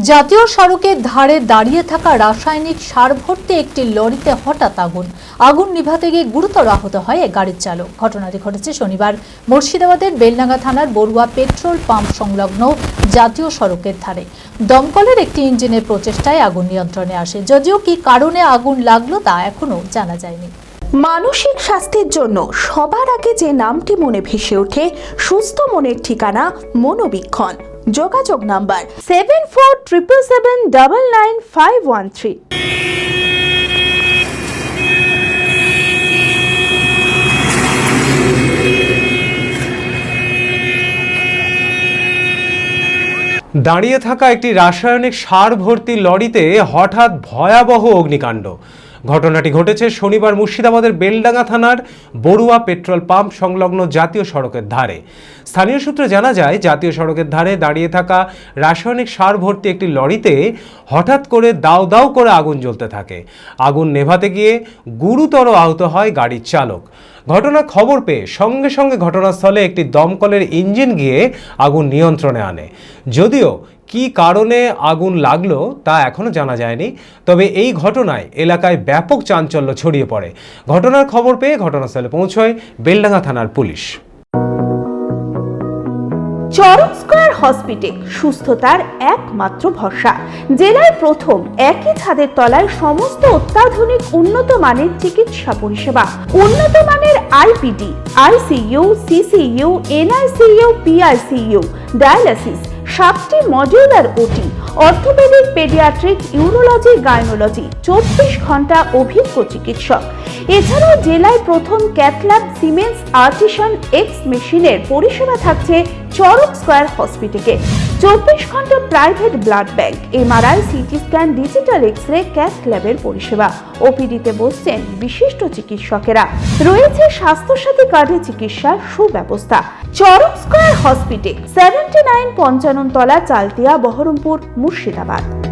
জাতীয় সড়কের ধারে দাঁড়িয়ে থাকা রাসায়নিক সার ভর্তি একটি লরিতে হঠাৎ আগুন নিভাতে গিয়ে গুরুতর আহত হয় গাড়ির চালক। ঘটনাটি ঘটেছে শনিবার মুর্শিদাবাদের বেলডাঙ্গা থানার বড়ুয়া পেট্রোল পাম্প সংলগ্ন জাতীয় সড়কের ধারে। দমকলের একটি ইঞ্জিনের প্রচেষ্টায় আগুন নিয়ন্ত্রণে আসে, যদিও কি কারণে আগুন লাগলো তা এখনো জানা যায়নি। মানসিক স্বাস্থ্যের জন্য সবার আগে যে নামটি মনে ভেসে ওঠে, সুস্থ মনের ঠিকানা মনোবীক্ষণ। যোগাযোগ নাম্বার 7477799513। দাঁড়িয়ে থাকা একটি রাসায়নিক সার ভর্তি লরিতে হঠাৎ ভয়াবহ অগ্নিকাণ্ড। ঘটনাটি ঘটেছে শনিবার মুর্শিদাবাদের বেলডাঙ্গা থানার বড়ুয়া পেট্রোল পাম্প সংলগ্ন জাতীয় সড়কের ধারে। স্থানীয় সূত্রে জানা যায়, জাতীয় সড়কের ধারে দাঁড়িয়ে থাকা রাসায়নিক সার ভর্তি একটি লরিতে হঠাৎ করে দাউ দাউ করে আগুন জ্বলতে থাকে। আগুন নেভাতে গিয়ে গুরুতর আহত হয় গাড়ির চালক। ঘটনার খবর পেয়ে সঙ্গে সঙ্গে ঘটনাস্থলে একটি দমকলের ইঞ্জিন গিয়ে আগুন নিয়ন্ত্রণে আনে। যদিও কি কারণে আগুন লাগলো তা এখনো জানা যায়নি, তবে এই ঘটনায় এলাকায় ব্যাপক চাঞ্চল্য ছড়িয়ে পড়ে। ঘটনার খবর পেয়ে ঘটনাস্থলে পৌঁছয় বেলডাঙ্গা থানার পুলিশ। চরক স্কয়ার হসপিটাল সুস্থতার একমাত্র ভরসা। জেলায় প্রথম একই ছাদের তলায় সমস্ত অত্যাধুনিক উন্নত মানের চিকিৎসা পরিষেবা, উন্নত মানের IPD, ICU, CCU, NICU, PICU, dialysis, 7টি modular OT, orthopedic, pediatric, urology, gynaecology, 24 ঘন্টা অভিজ্ঞ চিকিৎসক। এছাড়াও জেলায় প্রথম ক্যাথল্যাব, সিমেন্স, আর্টিসান এক্স মেশিনের পরিষেবা থাকছে চরক স্কয়ার হসপিটালে। 24 ঘন্টা private blood bank, MRI, CT scan, digital X-ray, ক্যাথল্যাবের পরিষেবা। ওপিডিতে বসছেন বিশিষ্ট চিকিৎসকেরা। রয়েছে স্বাস্থ্যসাথী কার্ডে চিকিৎসার সুব্যবস্থা। চরক স্কয়ার হসপিটাল, 79 পঞ্চানন তলা, চালতিয়া, বহরমপুর, মুর্শিদাবাদ।